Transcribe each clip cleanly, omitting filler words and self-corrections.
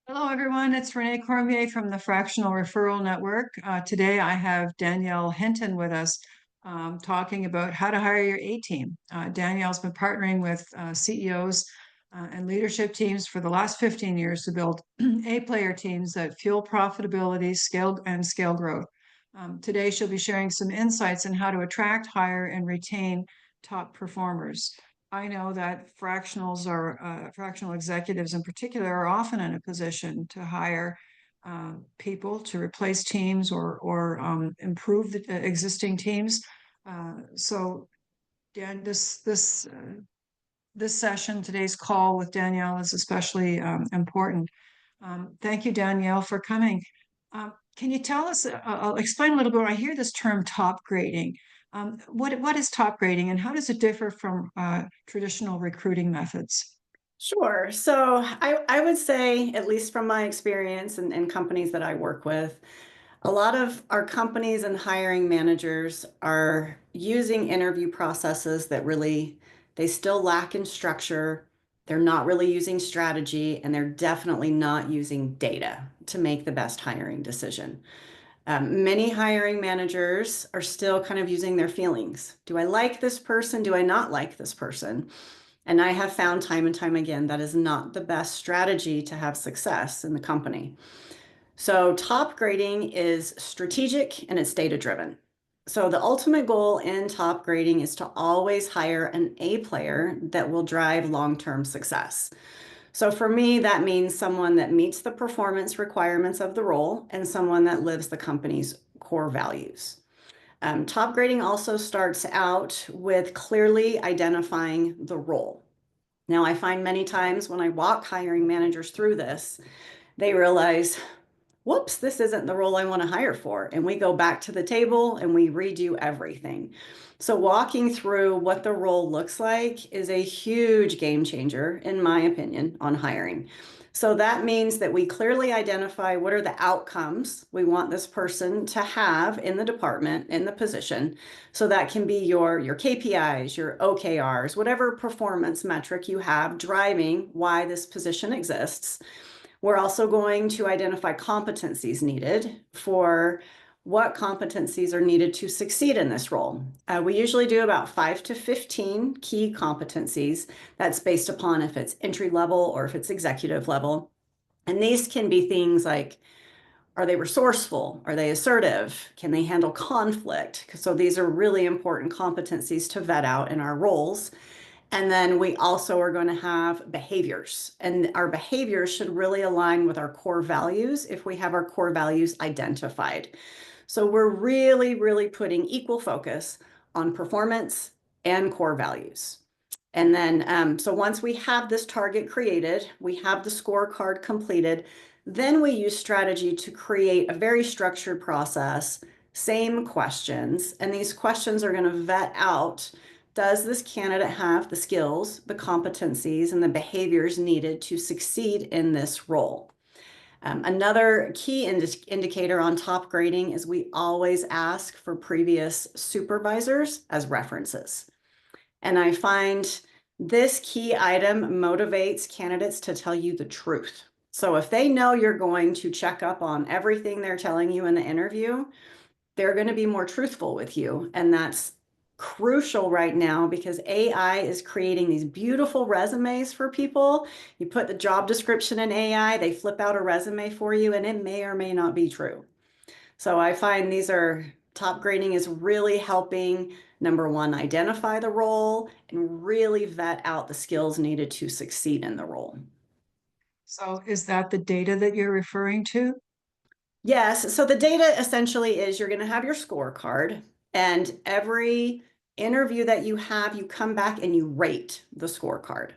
Hello, everyone. It's Renee from the Fractional Referral Network. Today, I have Danyelle Hinton with us talking about how to hire your A team. Danielle's been partnering with CEOs and leadership teams for the last 15 years to build A-player teams that fuel profitability, scale growth. Today, she'll be sharing some insights on how to attract, hire, and retain top performers. I know that fractional executives in particular are often in a position to hire people to replace teams or improve the existing teams. So, Dan, this session, today's call with Danyelle is especially important. Thank you, Danyelle, for coming. Can you tell us? I'll explain a little bit. I hear this term top grading. What is top grading and how does it differ from traditional recruiting methods? Sure. So I would say, at least from my experience and companies that I work with, a lot of our companies and hiring managers are using interview processes that really, they still lack in structure. They're not really using strategy, and they're definitely not using data to make the best hiring decision. Many hiring managers are still kind of using their feelings. Do I like this person? Do I not like this person? And I have found time and time again that is not the best strategy to have success in the company. So, top grading is strategic and it's data driven. So, the ultimate goal in top grading is to always hire an A player that will drive long term success. So, for me, that means someone that meets the performance requirements of the role and someone that lives the company's core values. Top grading also starts out with clearly identifying the role. Now, I find many times when I walk hiring managers through this, they realize, whoops, this isn't the role I want to hire for. And we go back to the table and we redo everything. So, walking through what the role looks like is a huge game changer, in my opinion, on hiring. So, that means that we clearly identify what are the outcomes we want this person to have in the department, in the position. So, that can be your KPIs, your OKRs, whatever performance metric you have driving why this position exists. We're also going to identify competencies needed for what competencies are needed to succeed in this role. We usually do about 5 to 15 key competencies. That's based upon if it's entry level or if it's executive level. And these can be things like, are they resourceful? Are they assertive? Can they handle conflict? So these are really important competencies to vet out in our roles. And then we also are going to have behaviors, and our behaviors should really align with our core values if we have our core values identified. So we're really, really putting equal focus on performance and core values. And then, so once we have this target created, we have the scorecard completed, then we use strategy to create a very structured process, same questions, and these questions are going to vet out, does this candidate have the skills, the competencies, and the behaviors needed to succeed in this role? Another key indicator on top grading is we always ask for previous supervisors as references. And I find this key item motivates candidates to tell you the truth. So if they know you're going to check up on everything they're telling you in the interview, they're going to be more truthful with you. And that's crucial right now because AI is creating these beautiful resumes for people. You put the job description in AI, they flip out a resume for you, and it may or may not be true. So I find these are top grading is really helping, number one, identify the role and really vet out the skills needed to succeed in the role. So, is that the data that you're referring to? Yes. So the data essentially is you're going to have your scorecard, and every interview that you have, you come back and you rate the scorecard.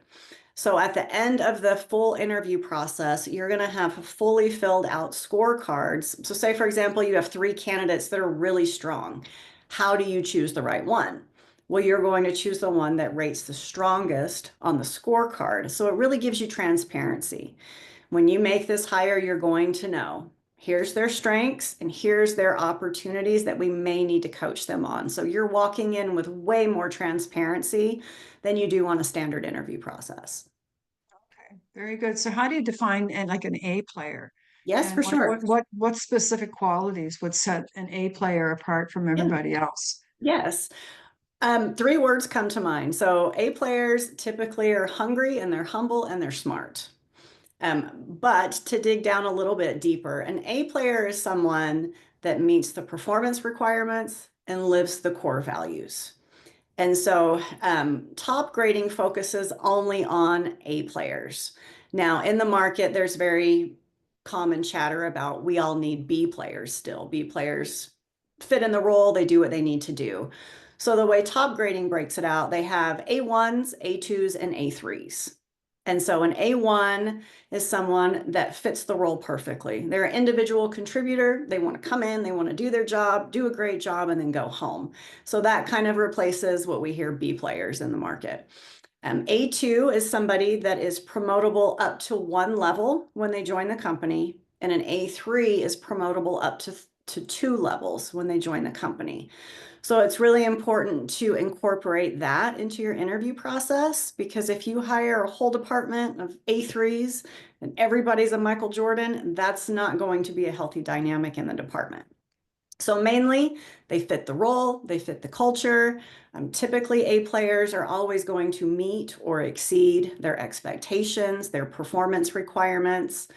So at the end of the full interview process, you're going to have fully filled out scorecards. So say, for example, you have 3 candidates that are really strong. How do you choose the right one? Well, you're going to choose the one that rates the strongest on the scorecard. So it really gives you transparency. When you make this hire, you're going to know here's their strengths and here's their opportunities that we may need to coach them on. So you're walking in with way more transparency than you do on a standard interview process. Okay. Very good. So how do you define like an A player? Yes, And for sure. what specific qualities would set an A player apart from Yeah. everybody else? Yes. Three words come to mind. So A players typically are hungry and they're humble and they're smart. But to dig down a little bit deeper, an A player is someone that meets the performance requirements and lives the core values. And so top grading focuses only on A players. Now, in the market, there's very common chatter about we all need B players still. B players fit in the role, they do what they need to do. So the way top grading breaks it out, they have A1s, A2s, and A3s. And so an A1 is someone that fits the role perfectly. They're an individual contributor. They want to come in, they want to do their job, do a great job, and then go home. So that kind of replaces what we hear B players in the market. A2 is somebody that is promotable up to one level when they join the company, and an A3 is promotable up to two levels when they join the company. So it's really important to incorporate that into your interview process, because if you hire a whole department of A3s and everybody's a Michael Jordan, that's not going to be a healthy dynamic in the department. So mainly, they fit the role, they fit the culture. Typically, A players are always going to meet or exceed their expectations, their performance requirements.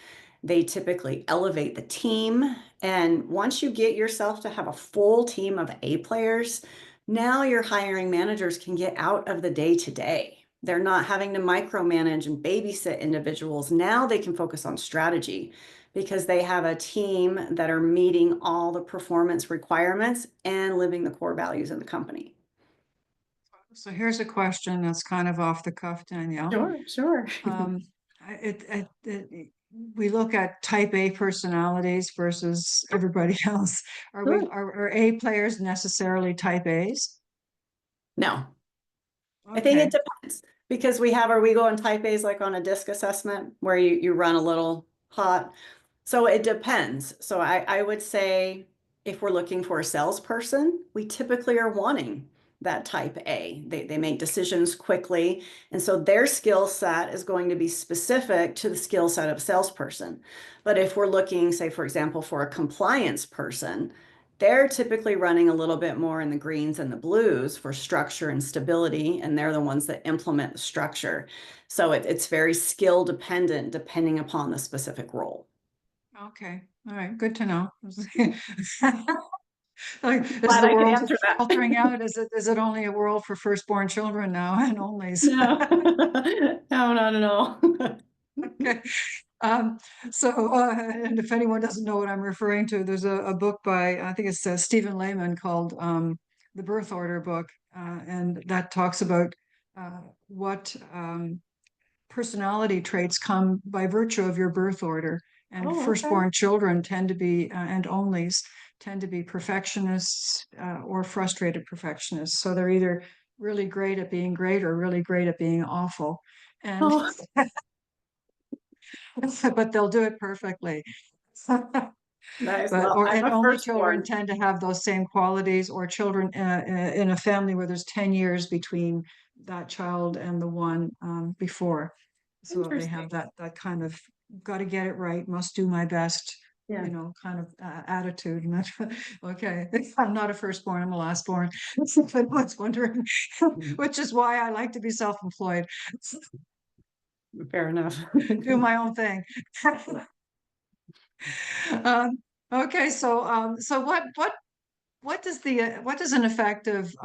They typically elevate the team. And once you get yourself to have a full team of A players, now your hiring managers can get out of the day to day. They're not having to micromanage and babysit individuals. Now they can focus on strategy because they have a team that are meeting all the performance requirements and living the core values of the company. So here's a question that's kind of off the cuff, Danielle. Sure, sure. Um, we look at type A personalities versus everybody else. Sure. Are A players necessarily type A's? No, I think it Okay. depends because we go on type A's like on a disc assessment where you run a little hot. So it depends. So I would say if we're looking for a salesperson, we typically are wanting that type A. They make decisions quickly. And so their skill set is going to be specific to the skill set of a salesperson. But if we're looking, say, for example, for a compliance person, they're typically running a little bit more in the greens and the blues for structure and stability, and they're the ones that implement the structure. So it's very skill dependent depending upon the specific role. Okay. All right. Good to know. Like, is Glad the I could world answer that. filtering out? Is it only a world for firstborn children now and onlys? No, no, not at all. Okay. Um, and if anyone doesn't know what I'm referring to, there's a book by, I think it's Stephen Lehman called The Birth Order Book. And that talks about what personality traits come by virtue of your birth order. And Oh, okay. firstborn children tend to be, and onlys tend to be perfectionists or frustrated perfectionists. So they're either really great at being great or really great at being awful. And Oh, but they'll do it perfectly. nice. But Well, or I'm and a only children firstborn. tend to have those same qualities, or children in a family where there's 10 years between that child and the one before. So they have Interesting. that kind of got to get it right, must do my best, Yeah. kind of attitude. And that's okay. I'm not a firstborn, I'm a lastborn. If anyone's wondering, which is why I like to be self-employed, Fair enough. do my own thing. Um, okay, so what does an effective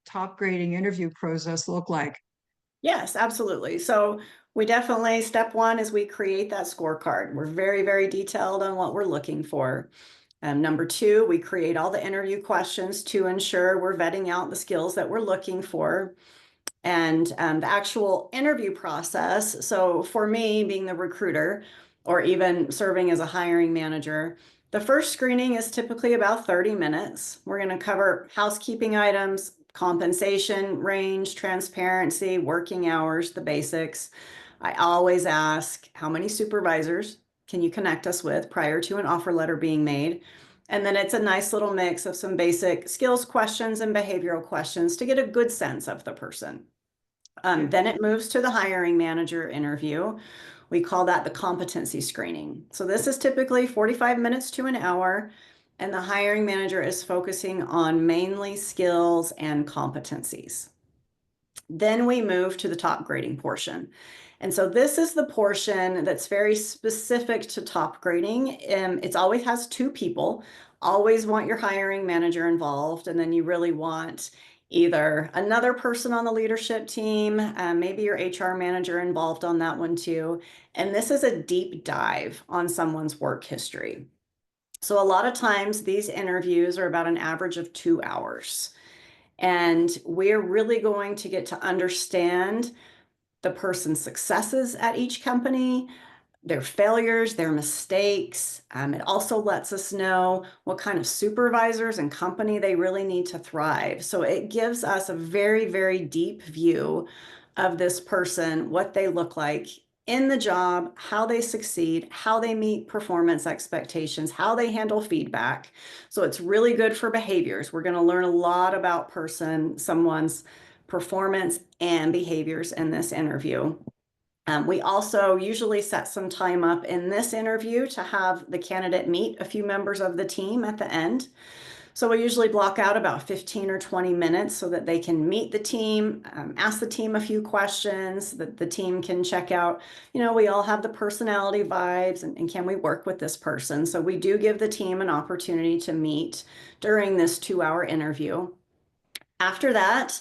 top grading interview process look like? Yes, absolutely. So we definitely, step one is we create that scorecard. We're very, very detailed on what we're looking for. Number two, we create all the interview questions to ensure we're vetting out the skills that we're looking for. And the actual interview process. So for me, being the recruiter or even serving as a hiring manager, the first screening is typically about 30 minutes. We're going to cover housekeeping items, compensation range, transparency, working hours, the basics. I always ask, how many supervisors can you connect us with prior to an offer letter being made? And then it's a nice little mix of some basic skills questions and behavioral questions to get a good sense of the person. Yeah. Then it moves to the hiring manager interview, We call that the competency screening. So this is typically 45 minutes to an hour, and the hiring manager is focusing on mainly skills and competencies. Then we move to the top grading portion. And so this is the portion that's very specific to top grading. It always has two people, always want your hiring manager involved, and then you really want either another person on the leadership team, maybe your HR manager involved on that one too. And this is a deep dive on someone's work history. So a lot of times these interviews are about an average of 2 hours. And we're really going to get to understand the person's successes at each company, their failures, their mistakes. It also lets us know what kind of supervisors and company they really need to thrive. So it gives us a very, very deep view of this person, what they look like in the job, how they succeed, how they meet performance expectations, how they handle feedback. So it's really good for behaviors. We're going to learn a lot about someone's performance and behaviors in this interview. We also usually set some time up in this interview to have the candidate meet a few members of the team at the end. So we usually block out about 15 or 20 minutes so that they can meet the team, ask the team a few questions, that the team can check out, we all have the personality vibes and can we work with this person? So we do give the team an opportunity to meet during this 2-hour interview. After that,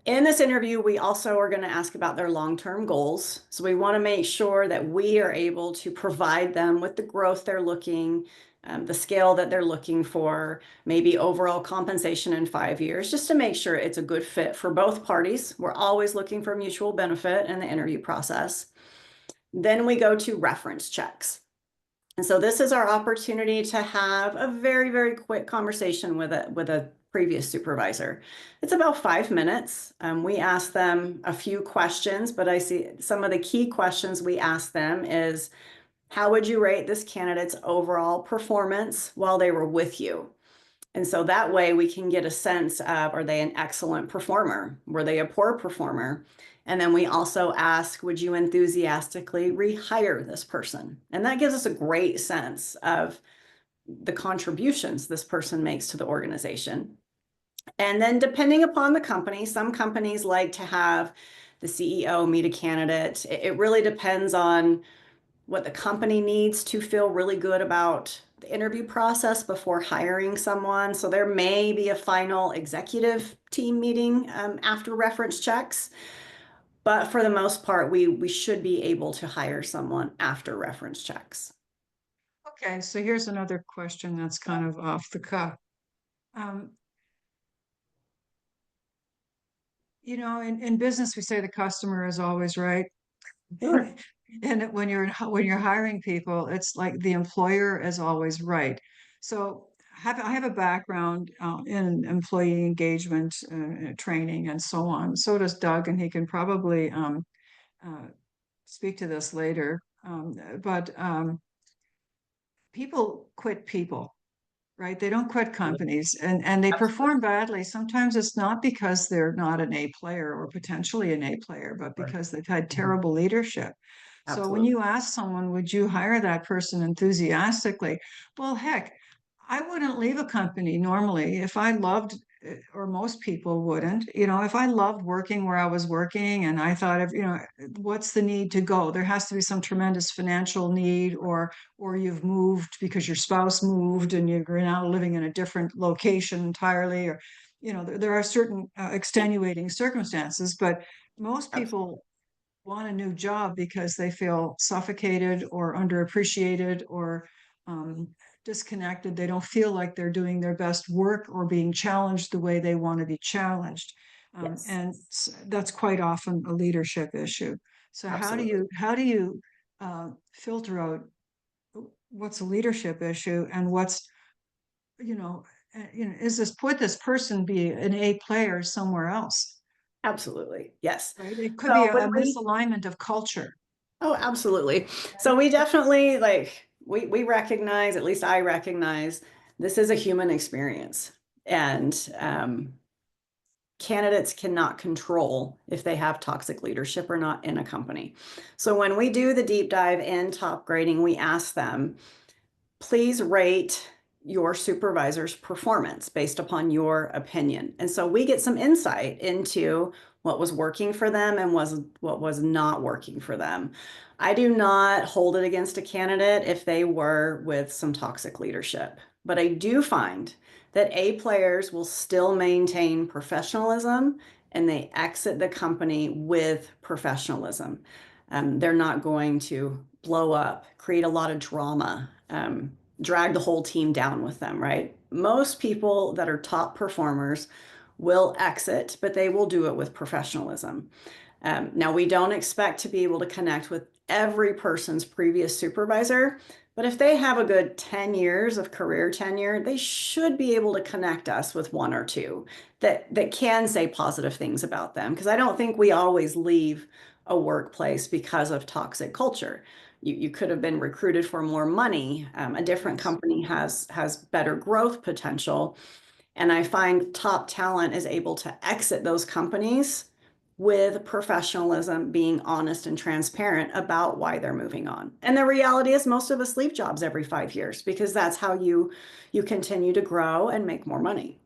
in this interview, we also are going to ask about their long-term goals. So we want to make sure that we are able to provide them with the growth they're looking, the scale that they're looking for, maybe overall compensation in 5 years, just to make sure it's a good fit for both parties. We're always looking for mutual benefit in the interview process. Then we go to reference checks. And so this is our opportunity to have a very, very quick conversation with a previous supervisor. It's about 5 minutes. We ask them a few questions, but I see some of the key questions we ask them is, how would you rate this candidate's overall performance while they were with you? And so that way we can get a sense of, are they an excellent performer? Were they a poor performer? And then we also ask, would you enthusiastically rehire this person? And that gives us a great sense of the contributions this person makes to the organization. And then depending upon the company, some companies like to have the CEO meet a candidate. It really depends on what the company needs to feel really good about the interview process before hiring someone. So there may be a final executive team meeting after reference checks. But for the most part, we should be able to hire someone after reference checks. Okay, so here's another question that's kind of off the cuff. Um, in business, we say the customer is always right. Sure. And when you're hiring people, it's like the employer is always right. So I have a background in employee engagement training and so on. So does Doug, and he can probably uh, speak to this later. But people quit people, right? They don't quit companies, and they Absolutely. perform badly. Sometimes it's not because they're not an A player or potentially an A player, but Right. because they've had Mhm. terrible leadership. So when Absolutely. you ask someone, would you hire that person enthusiastically? Well, heck, I wouldn't leave a company normally if I loved, or most people wouldn't. If I loved working where I was working and I thought of, what's the need to go? There has to be some tremendous financial need, or you've moved because your spouse moved and you're now living in a different location entirely, or there are certain extenuating circumstances, but most Absolutely. people want a new job because they feel suffocated or underappreciated or um, disconnected. They don't feel like they're doing their best work or being challenged the way they want to be challenged. Yes. And that's quite often a leadership issue. So Absolutely. how do you filter out what's a leadership issue and what's, is would this person be an A player somewhere else? Absolutely. Yes. Right? It could be So a when we misalignment of culture. Oh, absolutely. So we definitely we recognize, at least I recognize, this is a human experience. And candidates cannot control if they have toxic leadership or not in a company. So when we do the deep dive in top grading, we ask them, please rate your supervisor's performance based upon your opinion. And so we get some insight into what was working for them and what was not working for them. I do not hold it against a candidate if they were with some toxic leadership, but I do find that A players will still maintain professionalism and they exit the company with professionalism. They're not going to blow up, create a lot of drama, drag the whole team down with them, right? Most people that are top performers will exit, but they will do it with professionalism. Now, we don't expect to be able to connect with every person's previous supervisor, but if they have a good 10 years of career tenure, they should be able to connect us with one or two that can say positive things about them. Because I don't think we always leave a workplace because of toxic culture. You could have been recruited for more money. A different Yes. company has better growth potential. And I find top talent is able to exit those companies with professionalism, being honest and transparent about why they're moving on. And the reality is most of us leave jobs every 5 years because that's how you continue to grow and make more money.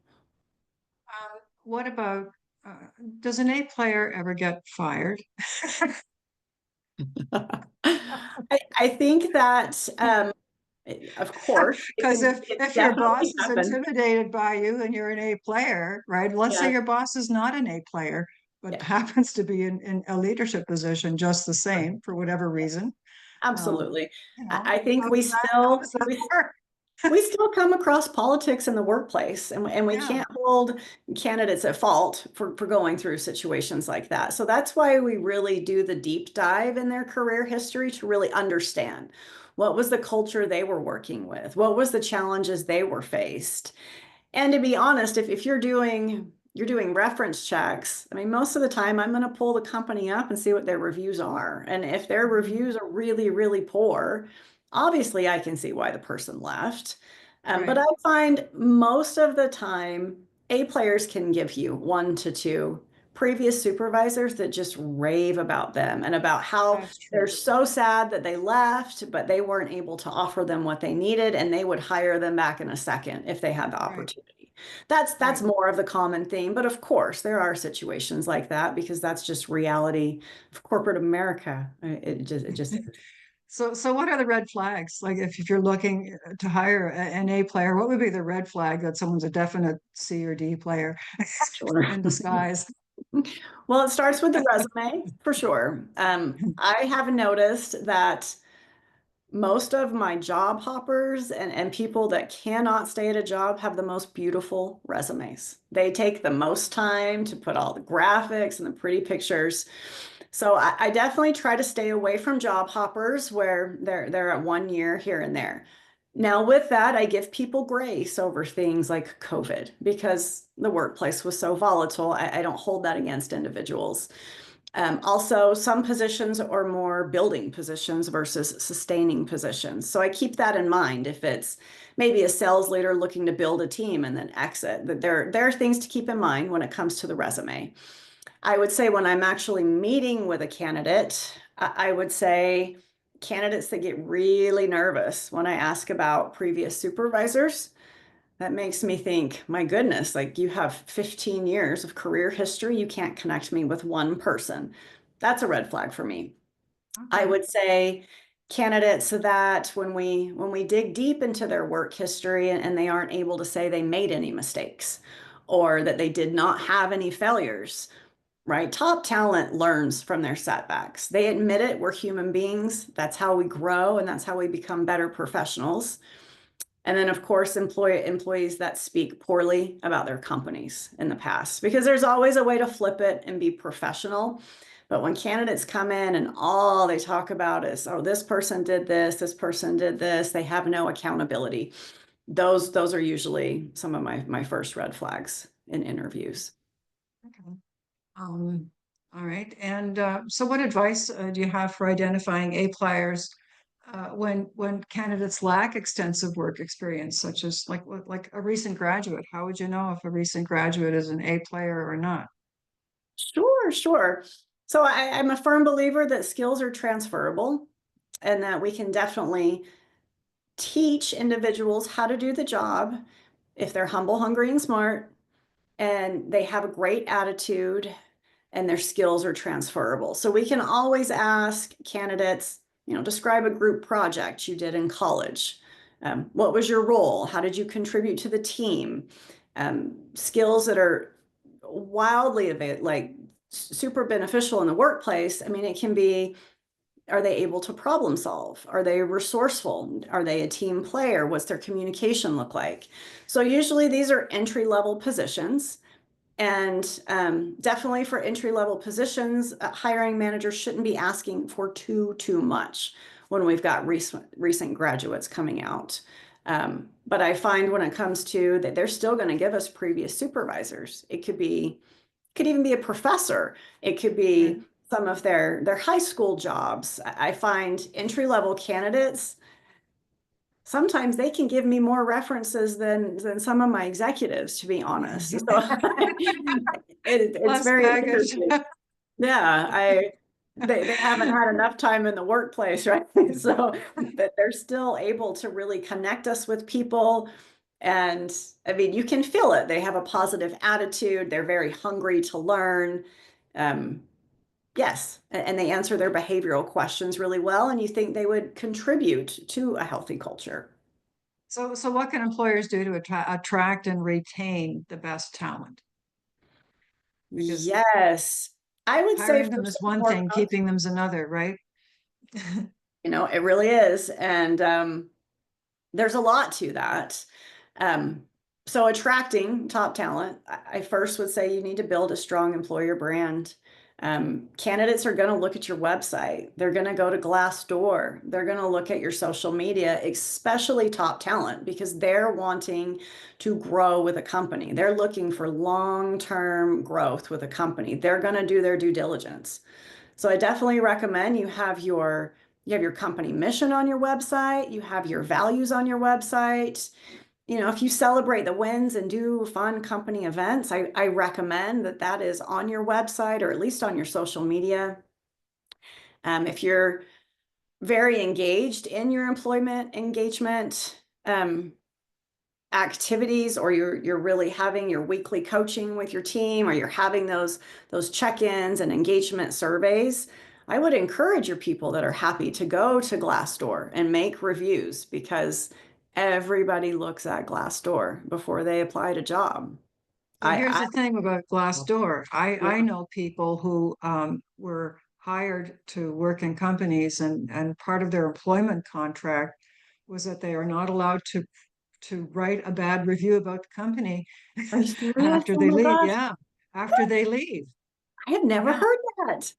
What about, does an A player ever get fired? I think that of course Because if it if your boss definitely is happen. intimidated by you and you're an A player, right? Let's say Yes, your boss is not an A player, but yeah, happens to be in a leadership position just the same for whatever reason. Um, absolutely. you I, know, I think how does that how does that work? we still come across politics in the workplace, and we Yeah, can't hold candidates at fault for going through situations like that. So that's why we really do the deep dive in their career history to really understand what was the culture they were working with, what was the challenges they were faced. And to be honest, if you're doing reference checks, I mean, most of the time I'm going to pull the company up and see what their reviews are. And if their mhm, reviews are really, really poor, obviously I can see why the person left. But right, I find most of the time A players can give you one to two previous supervisors that just rave about them and about how that's they're true. so sad that they left, but they weren't able to offer them what they needed, and they would hire them back in a second if they had the Right, opportunity. That's right. more of the common theme, but of course there are situations like that because that's just reality of corporate America. It just is. So what are the red flags? Like if you're looking to hire an A player, what would be the red flag that someone's a definite C or D player Sure. in disguise? Well, it starts with the resume for sure. I have noticed that most of my job hoppers and people that cannot stay at a job have the most beautiful resumes. They take the most time to put all the graphics and the pretty pictures. So I definitely try to stay away from job hoppers where they're at 1 year here and there. Now, with that, I give people grace over things like COVID because the workplace was so volatile. I don't hold that against individuals. Also, some positions are more building positions versus sustaining positions. So I keep that in mind if it's maybe a sales leader looking to build a team and then exit. That there are things to keep in mind when it comes to the resume. I would say when I'm actually meeting with a candidate, I would say candidates that get really nervous when I ask about previous supervisors. That makes me think, my goodness, like you have 15 years of career history, you can't connect me with one person. That's a red flag for me. I Okay, would say candidates that when we dig deep into their work history and they aren't able to say they made any mistakes or that they did not have any failures, right? Top talent learns from their setbacks. They admit it, we're human beings. That's how we grow and that's how we become better professionals. And then, of course, employees that speak poorly about their companies in the past, because there's always a way to flip it and be professional. But when candidates come in and all they talk about is, oh, this person did this, they have no accountability. Those are usually some of my first red flags in interviews. okay. All right. And so what advice do you have for identifying A players when candidates lack extensive work experience, such as like a recent graduate? How would you know if a recent graduate is an A player or not? Sure, sure. So I'm a firm believer that skills are transferable and that we can definitely teach individuals how to do the job if they're humble, hungry, and smart, and they have a great attitude and their skills are transferable. So we can always ask candidates, describe a group project you did in college. What was your role? How did you contribute to the team? Skills that are wildly like super beneficial in the workplace. I mean, it can be, are they able to problem solve? Are they resourceful? Are they a team player? What's their communication look like? So usually these are entry level positions. And definitely for entry level positions, hiring managers shouldn't be asking for too much when we've got recent graduates coming out. But I find when it comes to that, they're still going to give us previous supervisors. Could even be a professor. It could Right. be some of their high school jobs. I find entry level candidates, sometimes they can give me more references than some of my executives, to be honest. So it's Less very baggage. interesting. Yeah, they haven't had enough time in the workplace, right? So that they're still able to really connect us with people. And I mean, you can feel it. They have a positive attitude. They're very hungry to learn. Um, yes, and they answer their behavioral questions really well. And you think they would contribute to a healthy culture. So what can employers do to attract and retain the best talent? Because Yes, I would say hiring them first is and one thing, foremost, keeping them is another, right? it really is. And there's a lot to that. Um, so attracting top talent, I first would say you need to build a strong employer brand. Candidates are going to look at your website. They're going to go to Glassdoor. They're going to look at your social media, especially top talent, because they're wanting to grow with a company. They're looking for long-term growth with a company. They're going to do their due diligence. So I definitely recommend you have your company mission on your website, you have your values on your website. If you celebrate the wins and do fun company events, I recommend that is on your website or at least on your social media. If you're very engaged in your employment engagement, activities, or you're really having your weekly coaching with your team, or you're having those check-ins and engagement surveys, I would encourage your people that are happy to go to Glassdoor and make reviews, because everybody looks at Glassdoor before they apply to job. So I, here's I the thing about Glassdoor. I yeah, know people who were hired to work in companies, and part of their employment contract was that they are not allowed to write a bad review about the company are you serious? after Oh they my leave. gosh, Yeah, after they leave. I had never Yeah. heard that.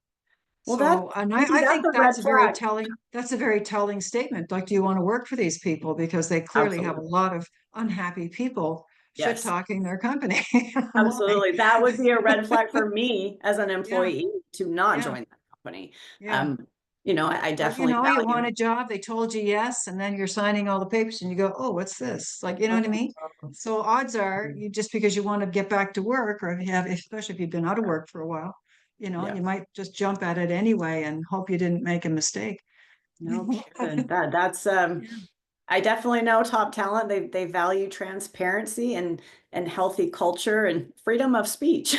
Well, So, and maybe I that's think a red flag. that's a very telling statement. Like, do you want to work for these people? Because they clearly have a Absolutely. lot of unhappy people shit Yes. talking their company. Why? Absolutely. That would be a red flag for me as an Yeah, employee to not yeah, join that company. yeah. Um, I Or, definitely you want value. a job, they told you yes, and then you're signing all the papers and you go, oh, what's this? Like, you know what I mean? So odds are you just because you want to get back to work, or if you have, especially if you've been out of work for a while, Yeah, you might just jump at it anyway and hope you didn't make a mistake. no kidding. That's I definitely know top talent. They value transparency and healthy culture and freedom of speech.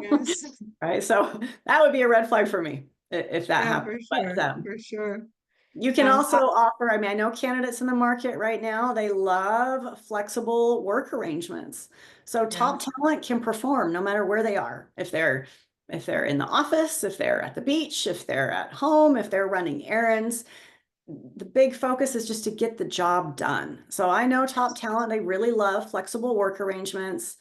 Yes. Right. So that would be a red flag for me if that Yeah, happened. for But sure. For sure. you can Um, also I, offer, I mean, I know candidates in the market right now, they love flexible work arrangements. So top yes. talent can perform no matter where they are. If they're in the office, if they're at the beach, if they're at home, if they're running errands, the big focus is just to get the job done. So I know top talent, they really love flexible work arrangements,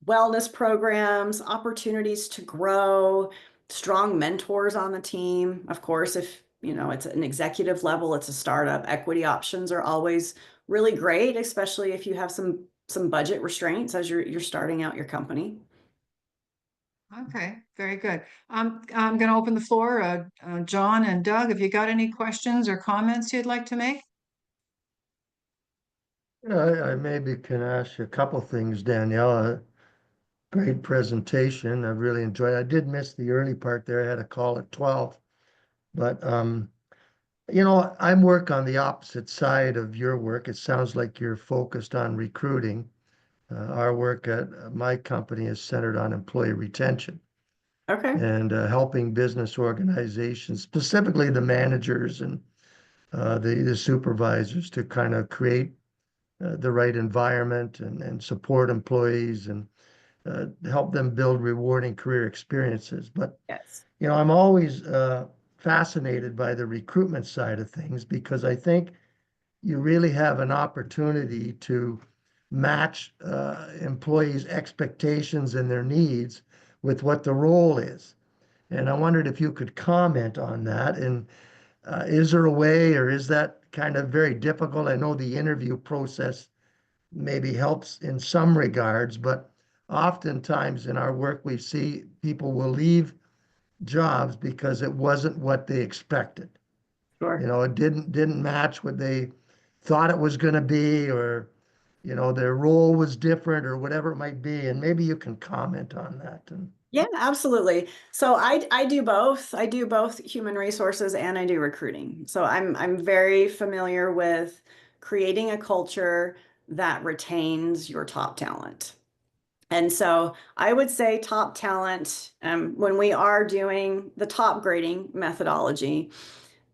wellness programs, opportunities to grow, strong mentors on the team. Of course, if it's an executive level, it's a startup, equity options are always really great, especially if you have some budget restraints as you're starting out your company. Okay, very good. I'm going to open the floor. John and Doug, have you got any questions or comments you'd like to make? Yeah, I maybe can ask you a couple things, Danielle. Great presentation. I really enjoyed it. I did miss the early part there. I had a call at 12. But I work on the opposite side of your work. It sounds like you're focused on recruiting. Our work at my company is centered on employee retention Okay. and helping business organizations, specifically the managers and the supervisors, to kind of create the right environment and support employees and help them build rewarding career experiences. But, Yes. I'm always fascinated by the recruitment side of things because I think you really have an opportunity to match employees' expectations and their needs with what the role is. And I wondered if you could comment on that. And is there a way, or is that kind of very difficult? I know the interview process maybe helps in some regards, but oftentimes in our work, we see people will leave jobs because it wasn't what they expected. Sure. It didn't match what they thought it was going to be, or their role was different, or whatever it might be. And maybe you can comment on that. And Yeah, absolutely. So I do both. I do both human resources and I do recruiting. So I'm very familiar with creating a culture that retains your top talent. And so I would say top talent, when we are doing the top grading methodology,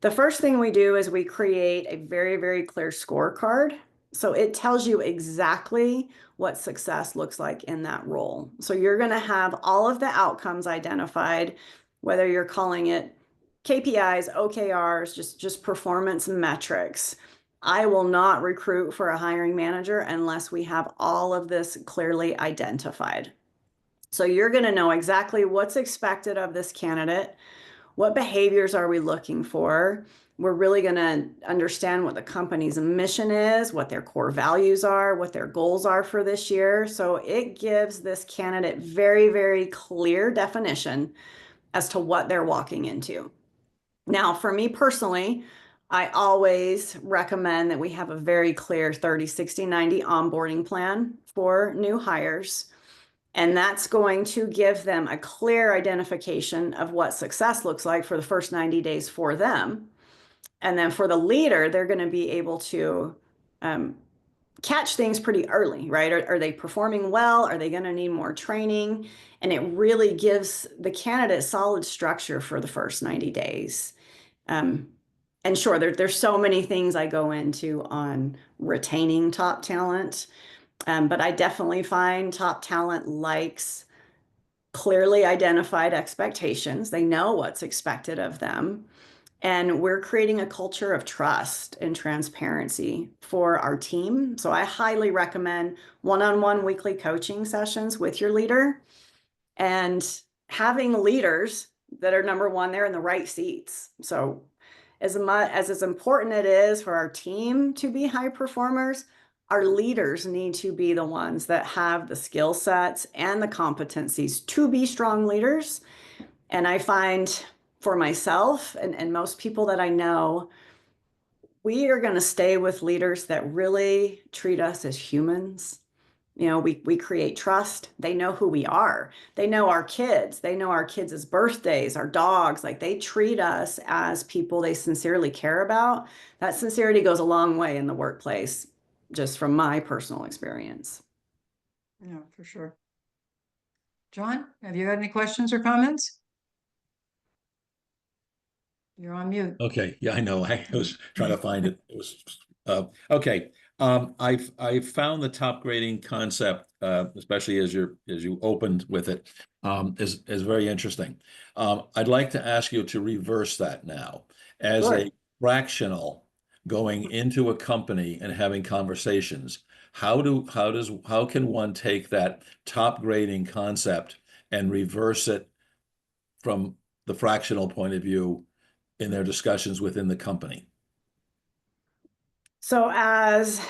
the first thing we do is we create a very, very clear scorecard. So it tells you exactly what success looks like in that role. So you're going to have all of the outcomes identified, whether you're calling it KPIs, OKRs, just performance metrics. I will not recruit for a hiring manager unless we have all of this clearly identified. So you're going to know exactly what's expected of this candidate. What behaviors are we looking for? We're really going to understand what the company's mission is, what their core values are, what their goals are for this year. So it gives this candidate very, very clear definition as to what they're walking into. Now, for me personally, I always recommend that we have a very clear 30, 60, 90 onboarding plan for new hires. And that's going to give them a clear identification of what success looks like for the first 90 days for them. And then for the leader, they're going to be able to catch things pretty early, right? Are they performing well? Are they going to need more training? And it really gives the candidate solid structure for the first 90 days. And sure, there's so many things I go into on retaining top talent. But I definitely find top talent likes clearly identified expectations. They know what's expected of them. And we're creating a culture of trust and transparency for our team. So I highly recommend one-on-one weekly coaching sessions with your leader and having leaders that are number one, they're in the right seats. So as much as important it is for our team to be high performers, our leaders need to be the ones that have the skill sets and the competencies to be strong leaders. And I find for myself and most people that I know, we are going to stay with leaders that really treat us as humans. We create trust. They know who we are. They know our kids. They know our kids' birthdays, our dogs. Like they treat us as people they sincerely care about. That sincerity goes a long way in the workplace, just from my personal experience. Yeah, for sure. John, have you got any questions or comments? You're on mute. Okay, yeah, I know. I was trying to find it. It was okay. I've found the top grading concept, especially as you opened with it, is very interesting. I'd like to ask you to reverse that now, as Sure. a fractional going into a company and having conversations. How can one take that top grading concept and reverse it from the fractional point of view in their discussions within the company? So as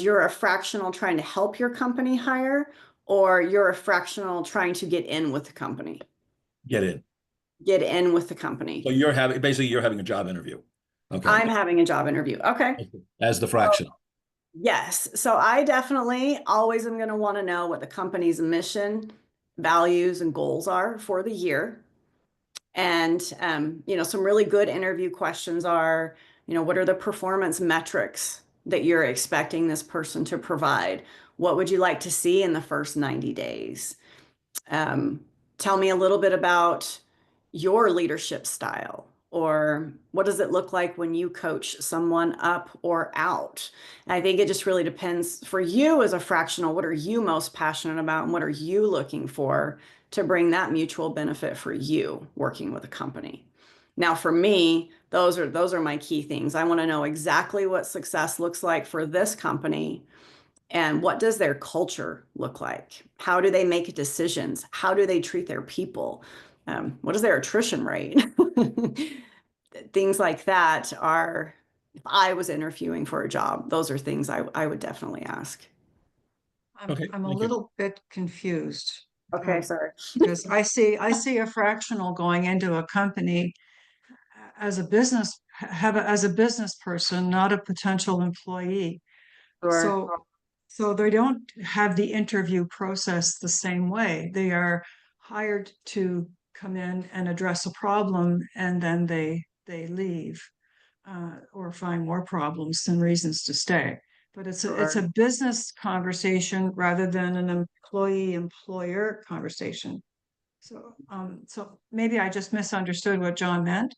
you're a fractional trying to help your company hire, or you're a fractional trying to get in with the company? Get in. Get in with the company. So you're having a job interview. Okay. I'm having a job interview. Okay. As the fractional. Yes. So I definitely always am going to want to know what the company's mission, values, and goals are for the year. And, some really good interview questions are, what are the performance metrics that you're expecting this person to provide? What would you like to see in the first 90 days? Tell me a little bit about your leadership style, or what does it look like when you coach someone up or out? And I think it just really depends for you as a fractional. What are you most passionate about, and what are you looking for to bring that mutual benefit for you working with a company? Now, for me, those are my key things. I want to know exactly what success looks like for this company. And what does their culture look like? How do they make decisions? How do they treat their people? What is their attrition rate? Things like that are, if I was interviewing for a job, those are things I would definitely ask. Okay, I'm a thank you. little bit confused. Okay, sorry. Because I see a fractional going into a company as a as a business person, not a potential employee. Sure. So they don't have the interview process the same way. They are hired to come in and address a problem, and then they leave, or find more problems than reasons to stay. But it's a business conversation rather than an employee-employer conversation. So maybe I just misunderstood what John meant.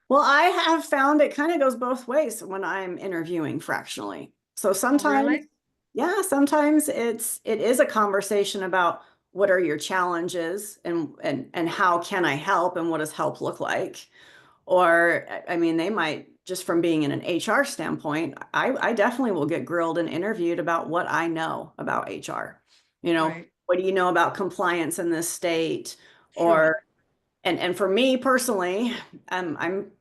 Well, I have found it kind of goes both ways when I'm interviewing fractionally. So Oh, sometimes, really? yeah, sometimes it is a conversation about what are your challenges, and how can I help, and what does help look like? Or, I mean, they might, just from being in an HR standpoint, I definitely will get grilled and interviewed about what I know about HR. Right. What do you know about compliance in this state? Sure. Or, and for me personally, I'm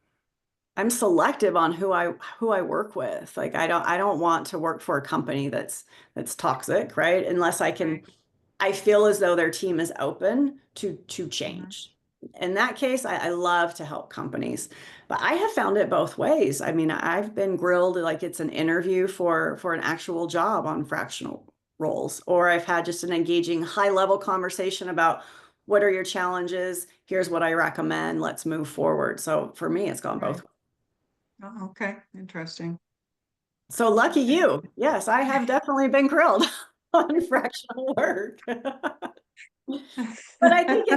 selective on who I work with. Like I don't want to work for a company that's toxic, right? Unless Right. I feel as though their team is open to Mhm. change. In that case, I love to help companies, but I have found it both ways. I mean, I've been grilled like it's an interview for an actual job on fractional roles, or I've had just an engaging high level conversation about what are your challenges? Here's what I recommend. Let's move forward. So for me, it's gone both Right. ways. Oh, okay. Interesting. So lucky Okay. you. Yes, I have definitely been grilled on fractional work. But I think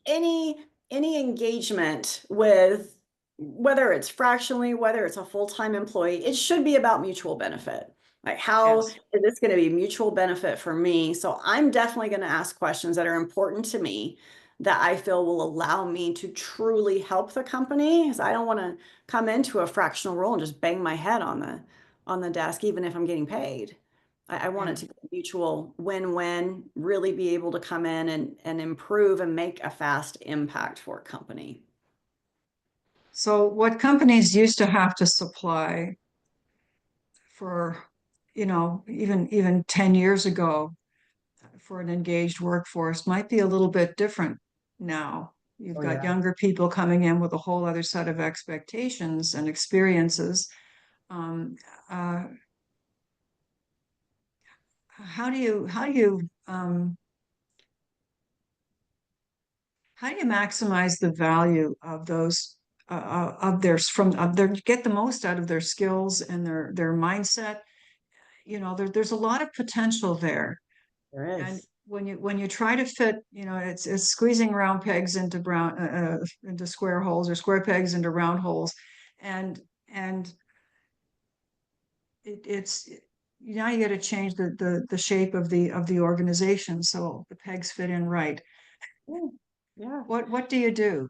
any engagement with, whether it's fractionally, whether it's a full-time employee, it should be about mutual benefit. Like, how Yes. is this going to be mutual benefit for me? So I'm definitely going to ask questions that are important to me, that I feel will allow me to truly help the company. Because I don't want to come into a fractional role and just bang my head on the desk, even if I'm getting paid. I want it to be a mutual win-win, really be able to come in and improve and make a fast impact for a company. So what companies used to have to supply for, even 10 years ago for an engaged workforce might be a little bit different now. You've Oh, got yeah. younger people coming in with a whole other set of expectations and experiences. Um, uh, how do you maximize the value of those, of their get the most out of their skills and their mindset? There's a lot of potential there. There And is. when you try to fit, it's squeezing round pegs into square holes, or square pegs into round holes, and it's now you got to change the shape of the organization so the pegs fit in right. Yeah. Yeah. What do you do?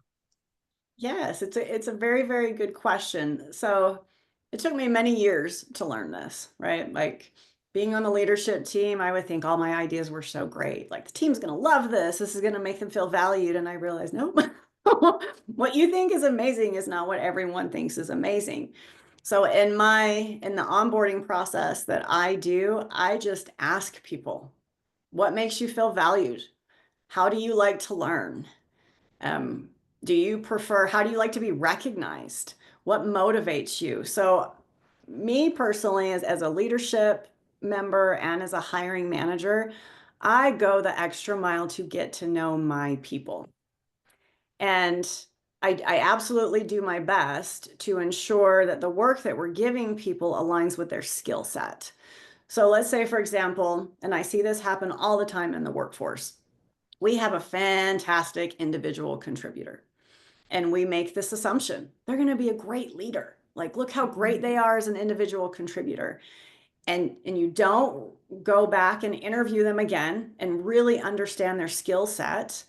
Yes, it's a very, very good question. So it took me many years to learn this, right? Like, being on the leadership team, I would think all my ideas were so great. Like, the team's gonna love this. This is gonna make them feel valued. And I realized, nope. What you think is amazing is not what everyone thinks is amazing. So in the onboarding process that I do, I just ask people, What makes you feel valued? How do you like to learn? Do you prefer, how do you like to be recognized? What motivates you? So me personally, as a leadership member and as a hiring manager, I go the extra mile to get to know my people. And I absolutely do my best to ensure that the work that we're giving people aligns with their skill set. So let's say, for example, and I see this happen all the time in the workforce, we have a fantastic individual contributor, and we make this assumption they're going to be a great leader. Like, look how great they are as an individual contributor. And you don't go back and interview them again and really understand their skill set.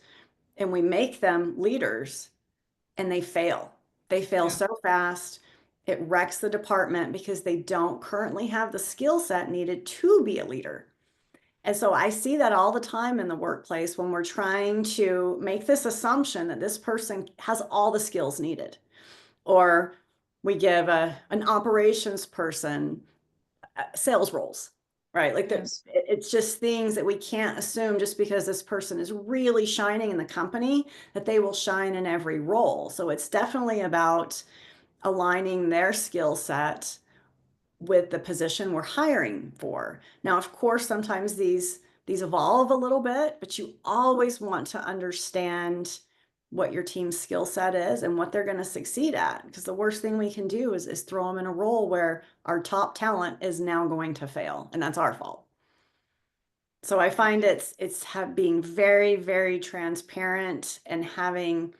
And we make them leaders, and they fail. They fail Yeah. so fast. It wrecks the department because they don't currently have the skill set needed to be a leader. And so I see that all the time in the workplace when we're trying to make this assumption that this person has all the skills needed. Or we give an operations person sales roles, right? Like Yes. it's just things that we can't assume just because this person is really shining in the company that they will shine in every role. So it's definitely about aligning their skill set with the position we're hiring for. Now, of course, sometimes these evolve a little bit, but you always want to understand what your team's skill set is and what they're going to succeed at. Because the worst thing we can do is throw them in a role where our top talent is now going to fail, and that's our fault. So I find it's being very, very transparent and having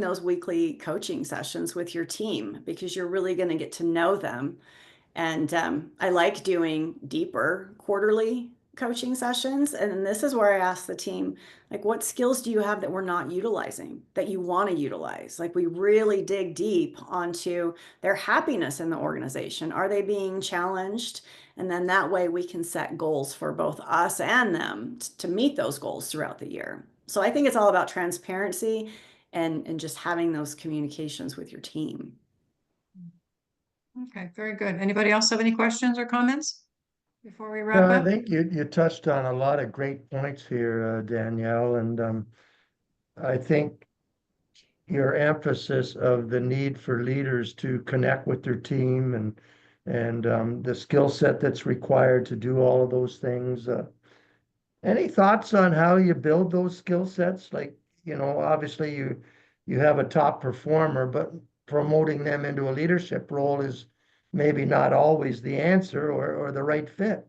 those weekly coaching sessions with your team, because you're really going to get to know them. And I like doing deeper quarterly coaching sessions. And this is where I ask the team, like, what skills do you have that we're not utilizing that you want to utilize? Like, we really dig deep onto their happiness in the organization. Are they being challenged? And then that way we can set goals for both us and them to meet those goals throughout the year. So I think it's all about transparency and just having those communications with your team. Okay, very good. Anybody else have any questions or comments before we No, wrap I up? think you touched on a lot of great points here, Danielle, and I think your emphasis of the need for leaders to connect with their team and the skill set that's required to do all of those things. Any thoughts on how you build those skill sets? Like, obviously you have a top performer, but promoting them into a leadership role is maybe not always the answer or the right fit.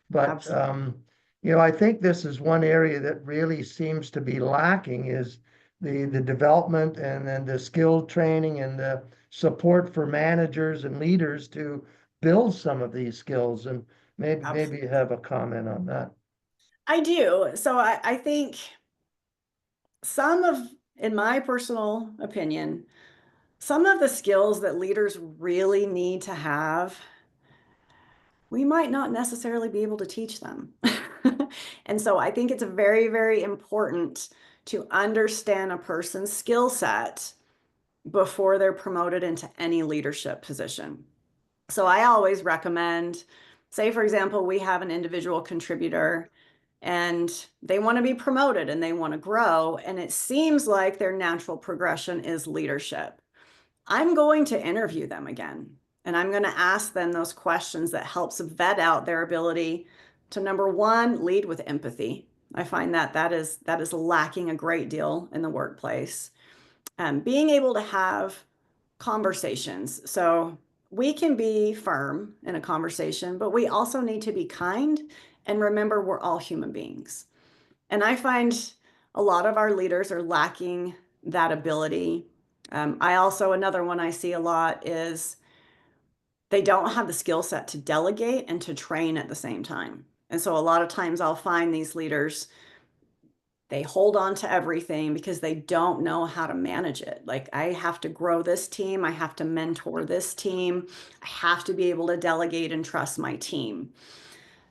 But I think this is one area that really seems to be lacking is the development and then the skill training and the support for managers and leaders to build some of these skills. And maybe you have a comment on that. I do. So I think in my personal opinion, some of the skills that leaders really need to have, we might not necessarily be able to teach them. And so I think it's very, very important to understand a person's skill set before they're promoted into any leadership position. So I always recommend, say, for example, we have an individual contributor and they want to be promoted and they want to grow, and it seems like their natural progression is leadership. I'm going to interview them again, and I'm going to ask them those questions that helps vet out their ability to, number one, lead with empathy. I find that is lacking a great deal in the workplace. Being able to have conversations. So we can be firm in a conversation, but we also need to be kind and remember we're all human beings. And I find a lot of our leaders are lacking that ability. Another one I see a lot is they don't have the skill set to delegate and to train at the same time. And so a lot of times I'll find these leaders, they hold on to everything because they don't know how to manage it. Like, I have to grow this team, I have to mentor this team, I have to be able to delegate and trust my team.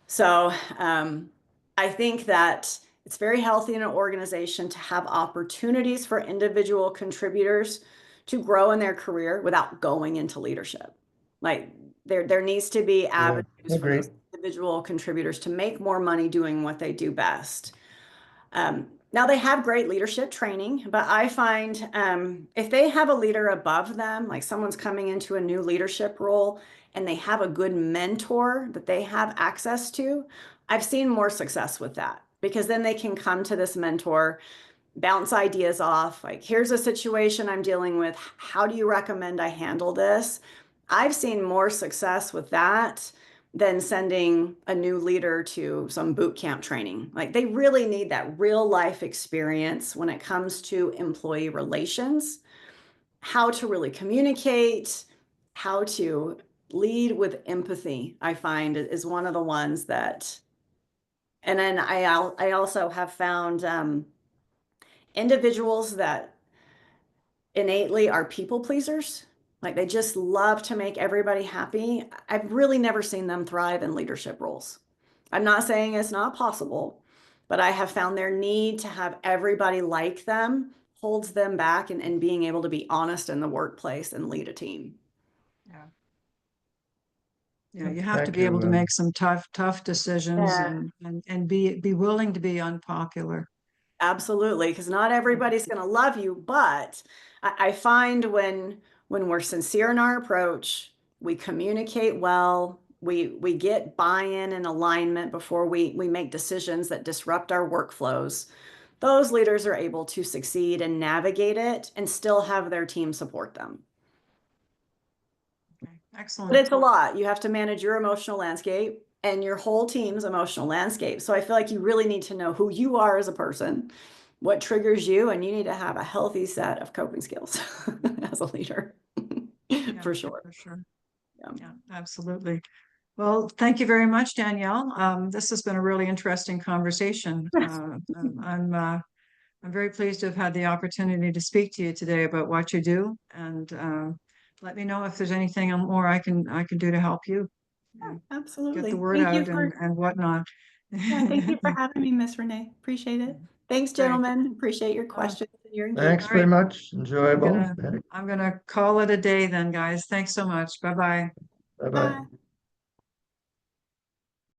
So I think that it's very healthy in an organization to have opportunities for individual contributors to grow in their career without going into leadership. Like, there needs to be avenues for those Agreed. individual contributors to make more money doing what they do best. Now they have great leadership training, but I find if they have a leader above them, like someone's coming into a new leadership role and they have a good mentor that they have access to, I've seen more success with that, because then they can come to this mentor, bounce ideas off, like, here's a situation I'm dealing with. How do you recommend I handle this? I've seen more success with that than sending a new leader to some boot camp training. Like, they really need that real life experience when it comes to employee relations, how to really communicate, how to lead with empathy, I find is one of the ones that, and then I also have found individuals that innately are people pleasers. Like, they just love to make everybody happy. I've really never seen them thrive in leadership roles. I'm not saying it's not possible, but I have found their need to have everybody like them holds them back in being able to be honest in the workplace and lead a team. Yeah. Yeah, you Yep, have to thank be able to you. make some tough decisions Yeah. and be willing to be unpopular. Absolutely, because not everybody's going to love you, but I find when we're sincere in our approach, we communicate well, we get buy-in and alignment before we make decisions that disrupt our workflows. Those leaders are able to succeed and navigate it and still have their team support them. Okay, But excellent. it's a lot. You have to manage your emotional landscape and your whole team's emotional landscape. So I feel like you really need to know who you are as a person, what triggers you, and you need to have a healthy set of coping skills as a leader. Yeah, For sure. for sure. Yeah. Yeah, absolutely. Well, thank you very much, Danyelle. This has been a really interesting conversation. I'm very pleased to have had the opportunity to speak to you today about what you do, and let me know if there's anything more I can do to help you. Yeah, Get absolutely. the word Thank you out for and whatnot. yeah, thank you for having me, Miss Renee. Appreciate it. Thanks, Great. gentlemen. Appreciate your questions and your engagement. Thanks very much. Enjoyable. I'm gonna call it a day then, guys. Thanks so much. Bye-bye. Bye-bye. Bye.